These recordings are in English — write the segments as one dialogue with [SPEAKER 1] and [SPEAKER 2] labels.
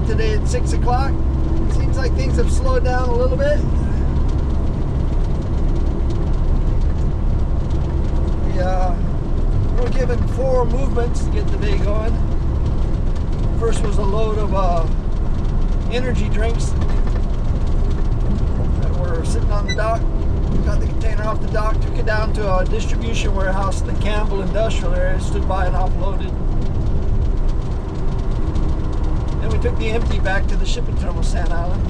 [SPEAKER 1] Today at 6 o'clock. Seems like things have slowed down a little bit. We're given 4 movements to get the day going. First was a load of energy drinks that were sitting on the dock. Got the container off the dock, took it down to a distribution warehouse in the Campbell industrial area, stood by and offloaded. We took the empty back to the shipping terminal, Sand Island,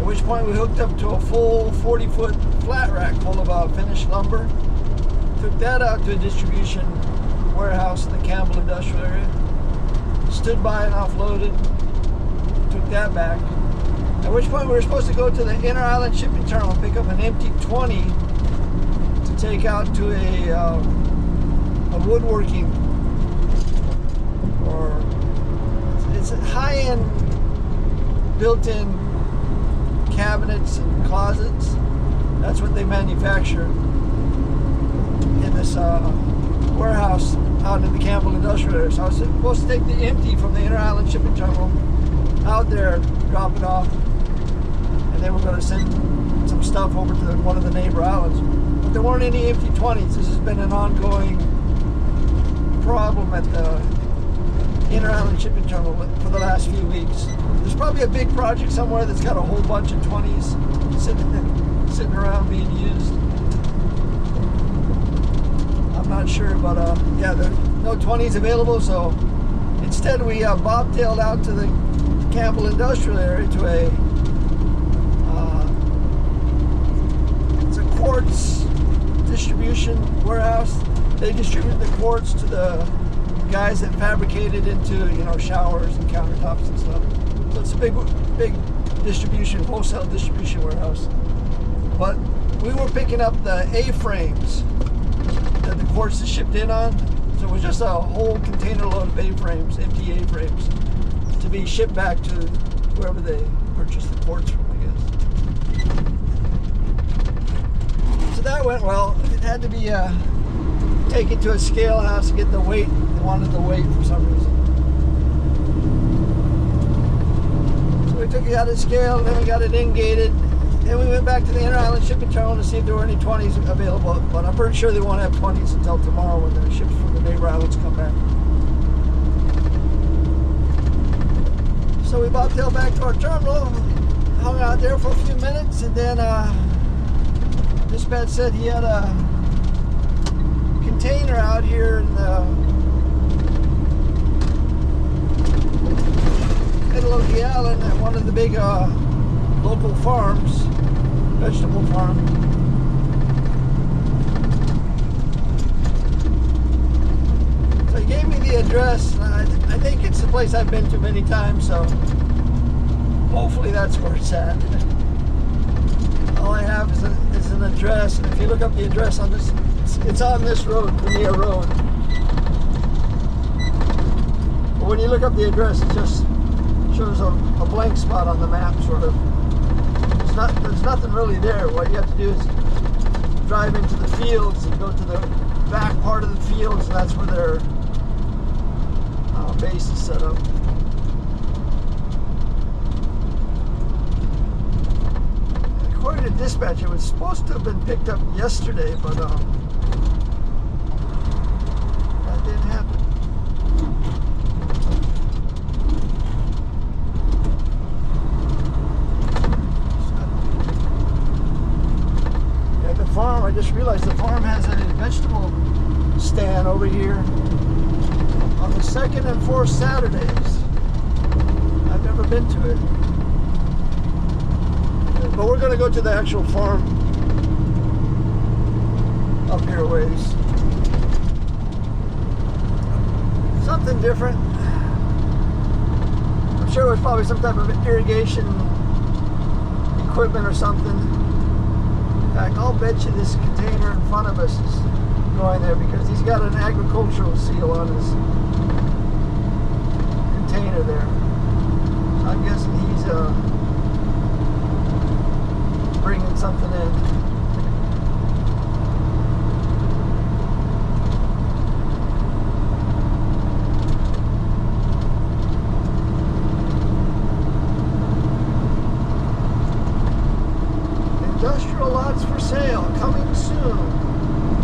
[SPEAKER 1] at which point we hooked up to a full 40-foot flat rack full of finished lumber. Took that out to a distribution warehouse in the Campbell industrial area, stood by and offloaded, took that back, at which point we were supposed to go to the Inner Island shipping terminal and pick up an empty 20 to take out to a woodworking, or it's high-end built-in cabinets and closets. That's what they manufacture in this warehouse out in the Campbell industrial area. So I was supposed to take the empty from the Inner Island shipping terminal out there, drop it off, and then we're going to send some stuff over to one of the neighbor islands. But there weren't any empty 20s. This has been an ongoing problem at the Inner Island shipping terminal for the last few weeks. There's probably a big project somewhere that's got a whole bunch of 20s sitting around being used. I'm not sure, but yeah, there's no 20s available, so instead we bobtailed out to the Campbell industrial area to it's a quartz distribution warehouse. They distribute the quartz to the guys that fabricate it into, showers and countertops and stuff. So it's a big distribution, wholesale distribution warehouse. But we were picking up the A-frames that the quartz is shipped in on. So it was just a whole container load of A-frames, empty A-frames, to be shipped back to whoever they purchased the quartz from, I guess. So that went well. It had to be taken to a scale house to get the weight. They wanted the weight for some reason. So we took it out of scale, and then we got it in-gated. Then we went back to the Inner Island shipping terminal to see if there were any 20s available, but I'm pretty sure they won't have 20s until tomorrow when the ships from the neighbor islands come back. So we bobtailed back to our terminal, hung out there for a few minutes, and then dispatch said he had a container out here in the middle of the island at one of the big local farms, vegetable farm. So he gave me the address. I think it's the place I've been to many times, so hopefully that's where it's at. All I have is an address, and if you look up the address on this, it's on this road, Premier Road. But when you look up the address, it just shows a blank spot on the map, sort of. There's nothing really there. What you have to do is drive into the fields and go to the back part of the fields, and that's where their base is set up. dispatch. It was supposed to have been picked up yesterday, but that didn't happen. Yeah, the farm, I just realized the farm has a vegetable stand over here on the second and fourth Saturdays. I've never been to it. But we're going to go to the actual farm up here a ways. Something different. I'm sure it was probably some type of irrigation equipment or something. In fact, I'll bet you this container in front of us is going there because he's got an agricultural seal on his container there. So I'm guessing he's bringing something in. Industrial lots for sale, coming soon.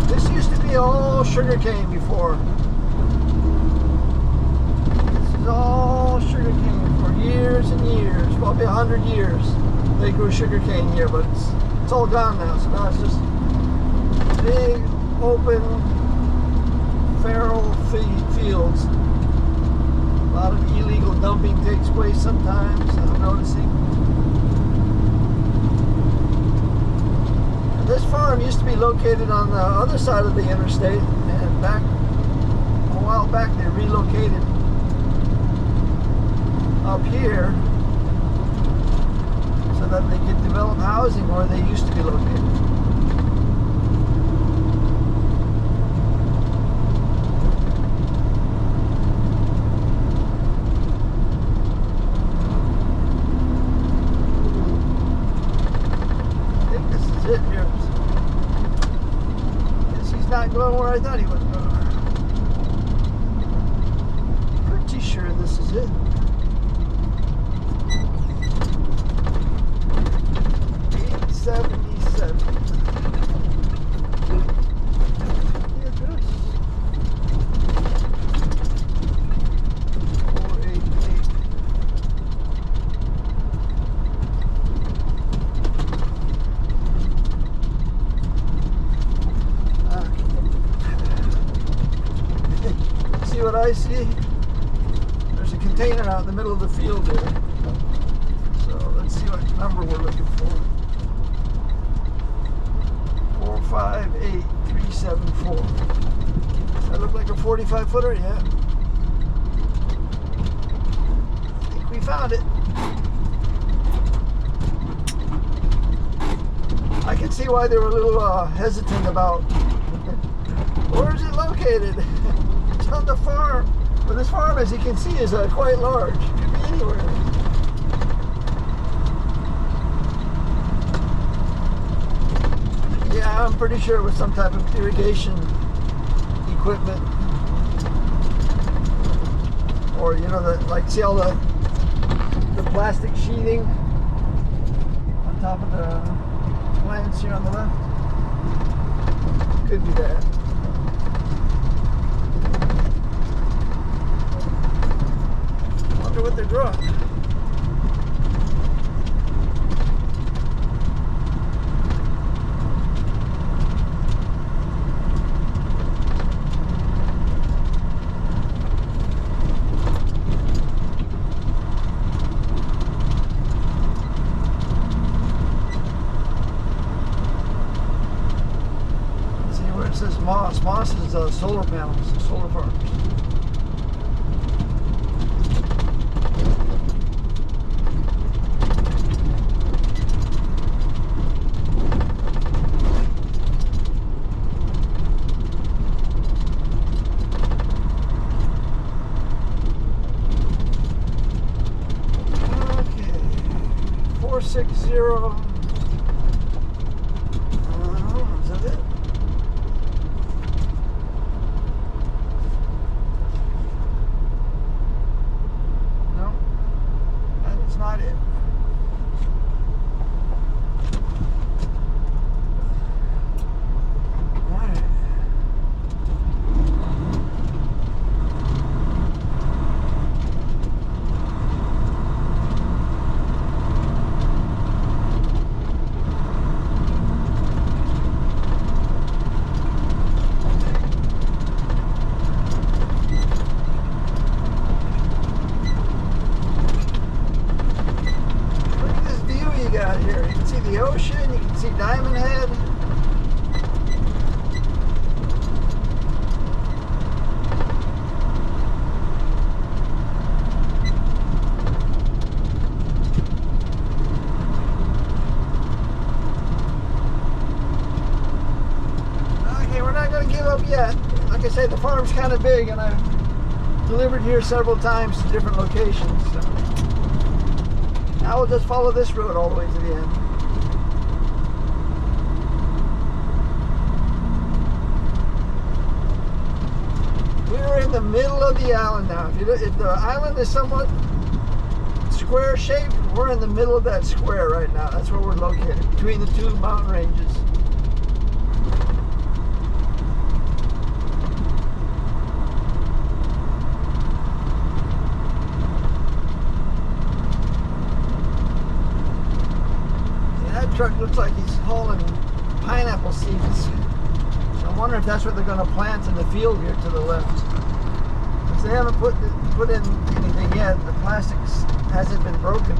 [SPEAKER 1] This used to be all sugarcane before. This is all sugarcane for years and years, probably 100 years. They grew sugarcane here, but it's all gone now. So now it's just big, open, feral fields. A lot of illegal dumping takes place sometimes, I'm noticing. And this farm used to be located on the other side of the interstate, and back a while back they relocated up here so that they could develop housing where they used to be located. I think this is it here. Guess he's not going where I thought he was going. Pretty sure this is it. 77. The address. 488. See what I see? There's a container out in the middle of the field there. So let's see what number we're looking for. 458374. That look like a 45 footer? Yeah. I think we found it. I can see why they were a little hesitant about where is it located. It's on the farm. But this farm, as you can see, is quite large. It could be anywhere. Yeah, I'm pretty sure it was some type of irrigation equipment. Or, you know, like, see all the plastic sheeting on top of the plants here on the left? Could be that. Wonder what they're growing. It says Moss. Moss is solar panels, solar farms. Okay, 460. Is that it? See Diamond Head. Okay, we're not going to give up yet. Like I say, the farm's kind of big, and I've delivered here several times to different locations. So now we'll just follow this road all the way to the end. We're in the middle of the island now. If the island is somewhat square shaped, we're in the middle of that square right now. That's where we're located, between the two mountain ranges. That truck looks like he's hauling pineapple seeds. So I'm wondering if that's what they're going to plant in the field here to the left. Since they haven't put in anything yet, the plastic hasn't been broken.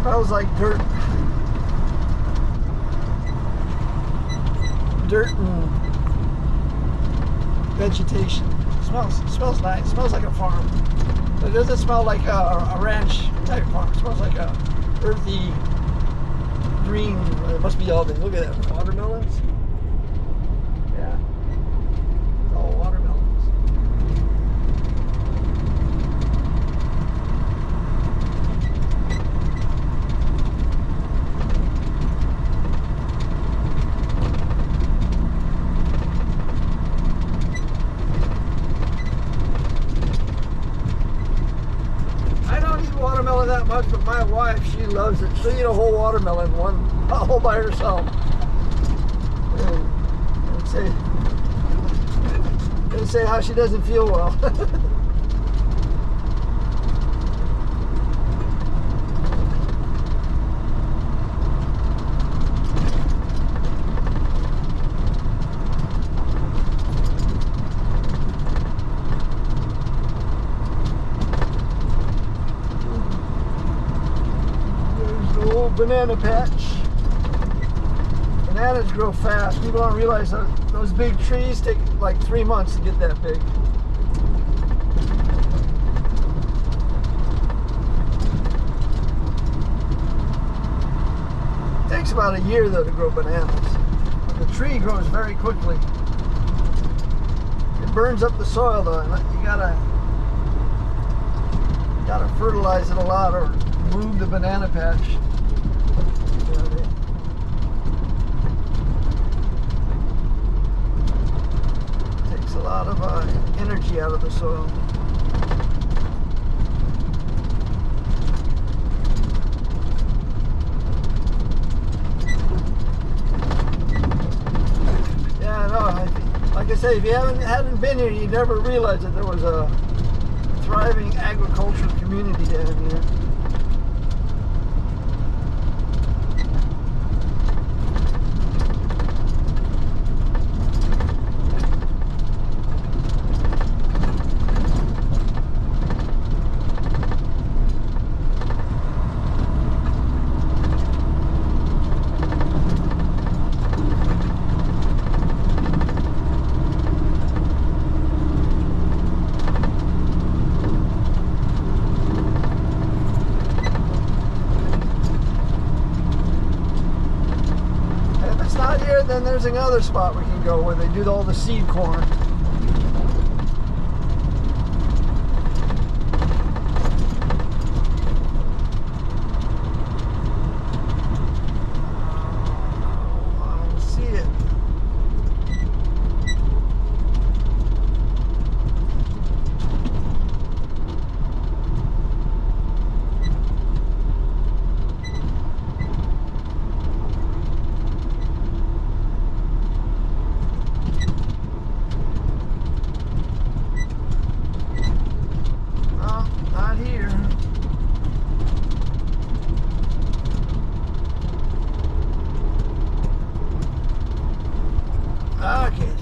[SPEAKER 1] Smells like dirt. Dirt and vegetation. Smells nice. It smells like a farm. But it doesn't smell like a ranch type farm. It smells like a earthy green. It must be all the, look at that, watermelons. Yeah. It's all watermelons. Watermelon that much, but my wife, she loves it. She'll eat a whole watermelon all by herself. And say how she doesn't feel well. Banana patch. Bananas grow fast. People don't realize that those big trees take like 3 months to get that big. It takes about a year though to grow bananas. The tree grows very quickly. It burns up the soil though, and you gotta fertilize it a lot or move the banana patch. Takes a lot of energy out of the soil. Yeah, no, like I say, if you hadn't been here, you'd never realize that there was a thriving agricultural community down here. Then there's another spot we can go where they do all the seed corn. I don't see it.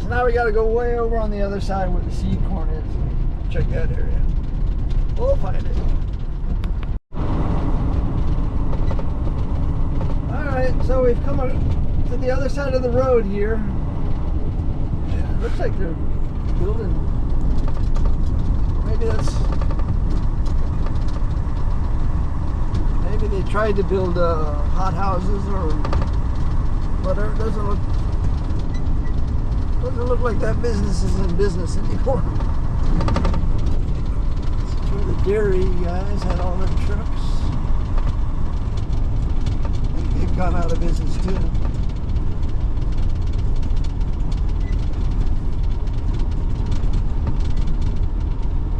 [SPEAKER 1] So now we got to go way over on the other side where the seed corn is. Check that area. We'll find it. Alright, so we've come to the other side of the road here. Yeah, it looks like they're building. Maybe they tried to build hot houses or whatever. It doesn't look like that business is in business anymore. This is where the dairy guys had all their trucks. I think they've gone out of business too.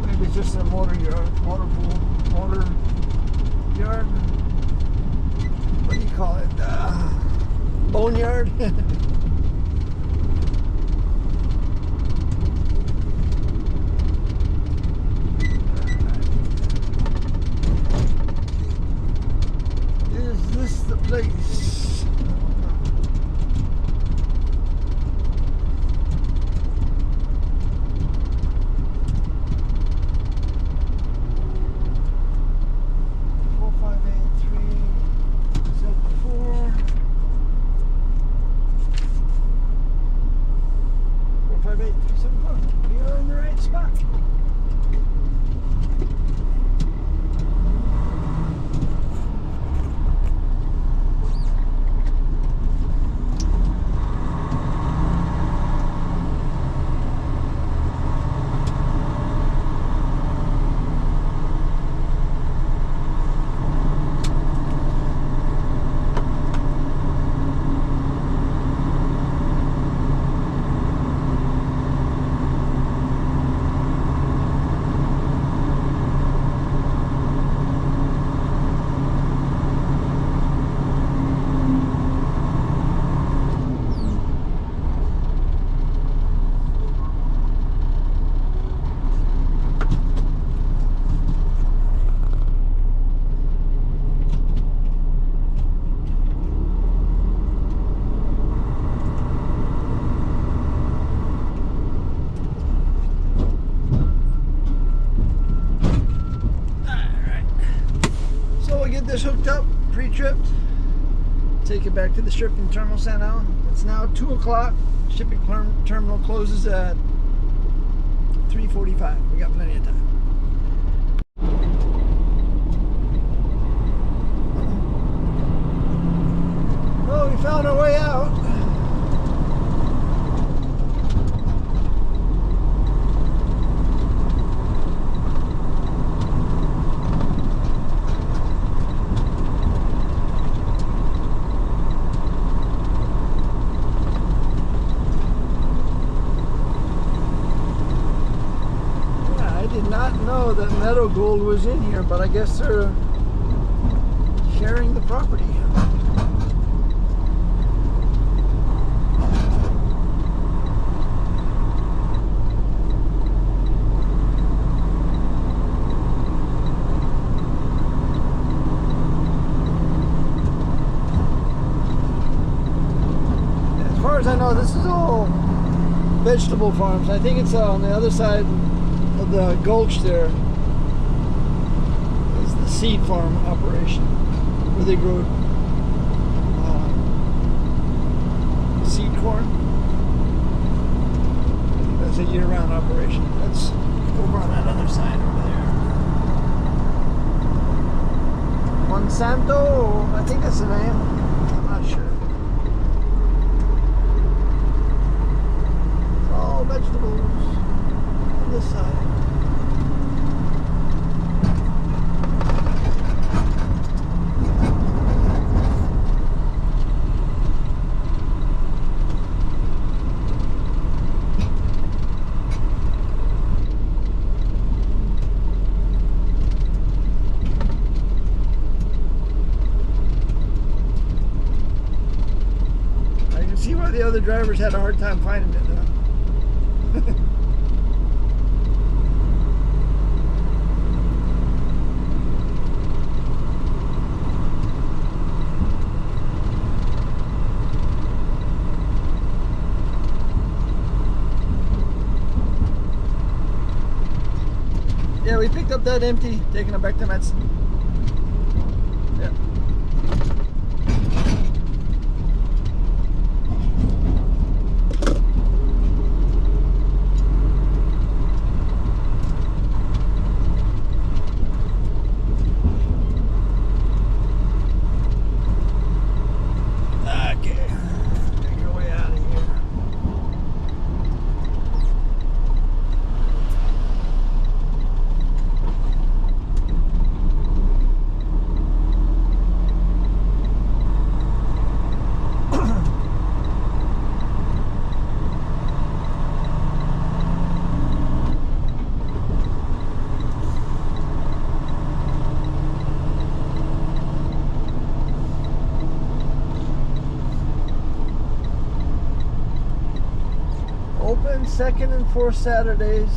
[SPEAKER 1] Maybe it's just a motor yard. What do you call it? Boneyard? Is this the place? We are in the right spot. This hooked up, pre-tripped, take it back to the shipping terminal San Alan. It's now 2 o'clock. Shipping terminal closes at 3:45. We got plenty of time. Well, we found our way out. Know that Meadow Gold was in here, but I guess they're sharing the property. As far as I know, this is all vegetable farms. I think it's on the other side of the gulch there is the seed farm operation where they grow seed corn. That's a year-round operation. That's over on that other side over there. Monsanto, I think that's the name. I'm not sure. It's all vegetables on this side. See why the other drivers had a hard time finding it though. Yeah, we picked up that empty, taking it back to Madsen. Yeah. Okay. Take your way out of here. Open second and fourth Saturdays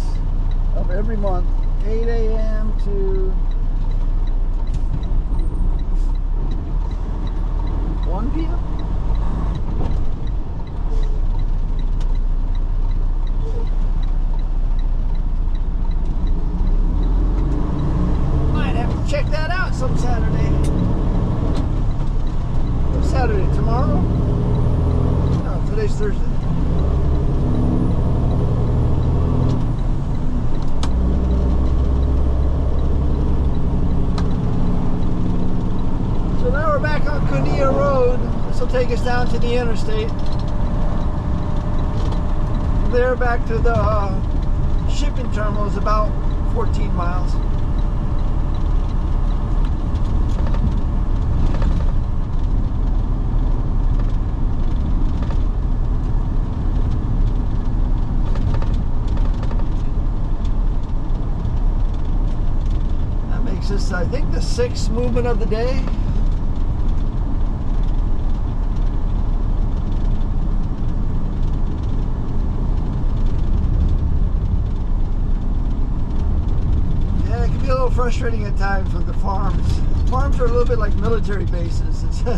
[SPEAKER 1] of every month, 8 a.m. to 1 p.m. Might have to check that out some Saturday. What Saturday? Tomorrow? No, today's Thursday. So now we're back on Cunilla Road. This will take us down to the interstate. From there back to the shipping terminal is about 14 miles. That makes this, I think, the 6th movement of the day. A little frustrating at times with the farms. Farms are a little bit like military bases. It's you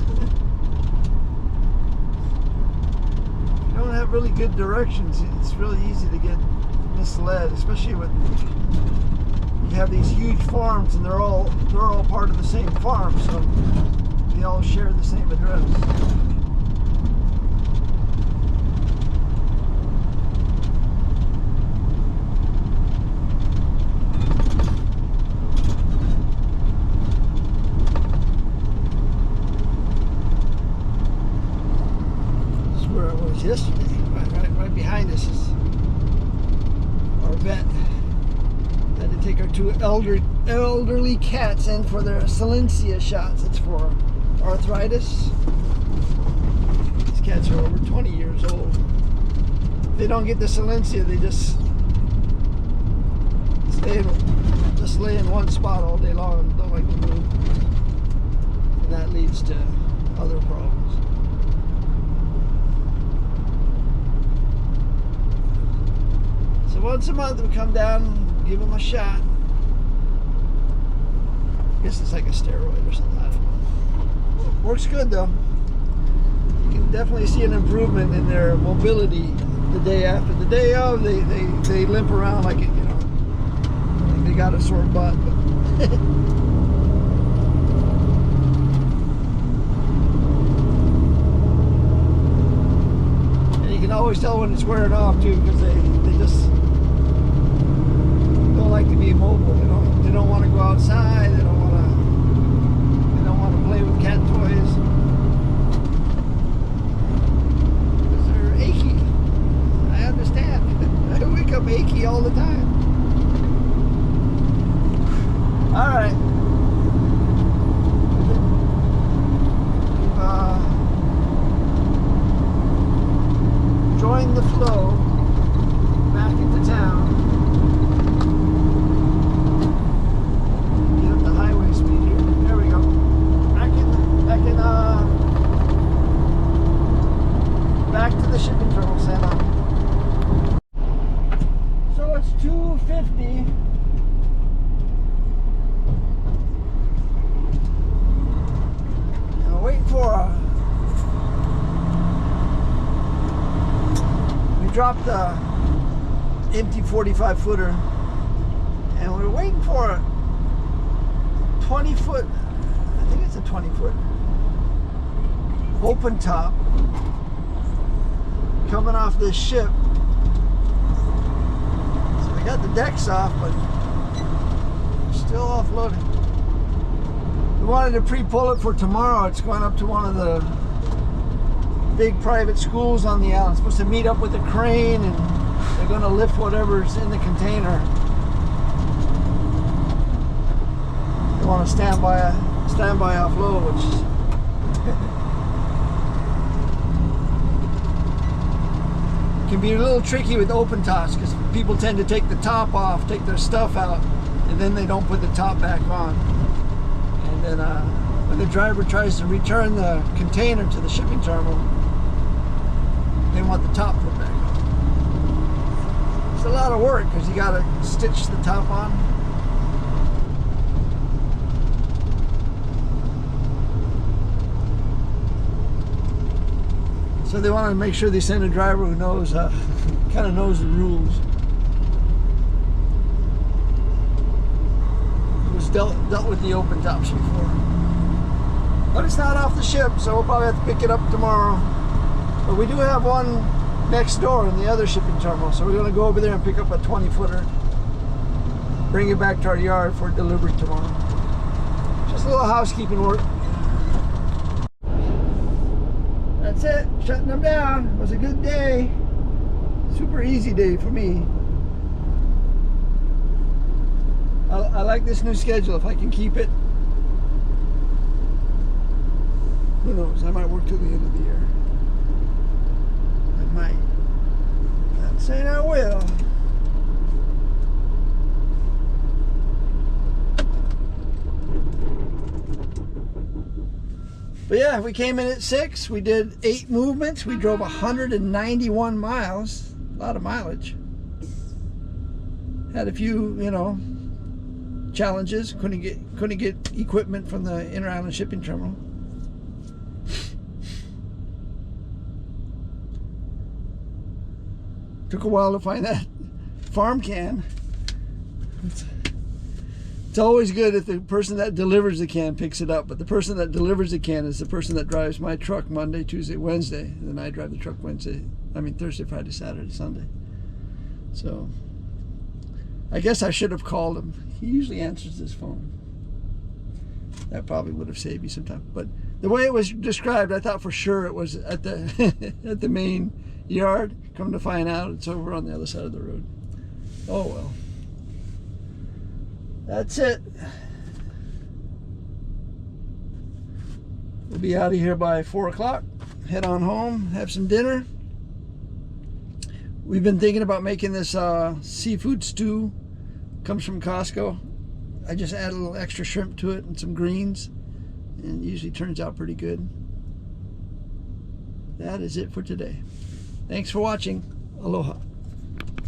[SPEAKER 1] don't have really good directions. It's really easy to get misled, especially when you have these huge farms and they're all part of the same farm, so they all share the same address. Yesterday, right behind us is our vet. Had to take our 2 elderly cats in for their Silencia shots. It's for arthritis. These cats are over 20 years old. If they don't get the Silencia, they just lay in one spot all day long and don't like to move. And that leads to other problems. Once a month we come down and give them a shot. I guess it's like a steroid or something, I don't know. Works good though. You can definitely see an improvement in their mobility the day after. The day of, they limp around like it, you know, like they got a sore butt. But and you can always tell when it's wearing off too, because they just like to be mobile. They don't want to go outside. They don't want to play with cat toys because they're achy. I understand. I wake up achy all the time. All right. Join the flow back into town. Back to the shipping terminal, Santa. So it's 2:50. Now wait for we dropped the empty 45 footer And we're waiting for a 20-foot, I think it's a 20-foot open top coming off this ship. So we got the decks off, but still offloading. We wanted to pre-pull it for tomorrow. It's going up to one of the big private schools on the island. It's supposed to meet up with a crane, and they're going to lift whatever's in the container. They want to stand by offload, which can be a little tricky with open tops, because people tend to take the top off, take their stuff out, and then they don't put the top back on. And then when the driver tries to return the container to the shipping terminal, they want the top put back on. It's a lot of work, because you got to stitch the top on. So they want to make sure they send a driver who knows, kind of knows the rules. Who's dealt with the open tops before. But it's not off the ship, so we'll probably have to pick it up tomorrow. But we do have one next door in the other shipping terminal, so we're going to go over there and pick up a 20-footer, bring it back to our yard for delivery tomorrow. Just a little housekeeping work. That's it, shutting them down. It was a good day. Super easy day for me. I like this new schedule. If I can keep it, who knows, I might work till the end of the year. I might. Not saying I will. But yeah, we came in at 6. We did 8 movements. We drove 191 miles. A lot of mileage. Had a few, you know, challenges. Couldn't get equipment from the inter-island shipping terminal. Took a while to find that farm can. It's always good if the person that delivers the can picks it up, but the person that delivers the can is the person that drives my truck Monday, Tuesday, Wednesday, and then I drive the truck Thursday, Friday, Saturday, Sunday. So I guess I should have called him. He usually answers his phone. That probably would have saved me some time. But the way it was described, I thought for sure it was at the at the main yard. Come to find out, it's over on the other side of the road. Oh well. That's it. We'll be out of here by 4 o'clock. Head on home, have some dinner. We've been thinking about making this seafood stew. Comes from Costco. I just add a little extra shrimp to it and some greens, and it usually turns out pretty good. That is it for today. Thanks for watching. Aloha.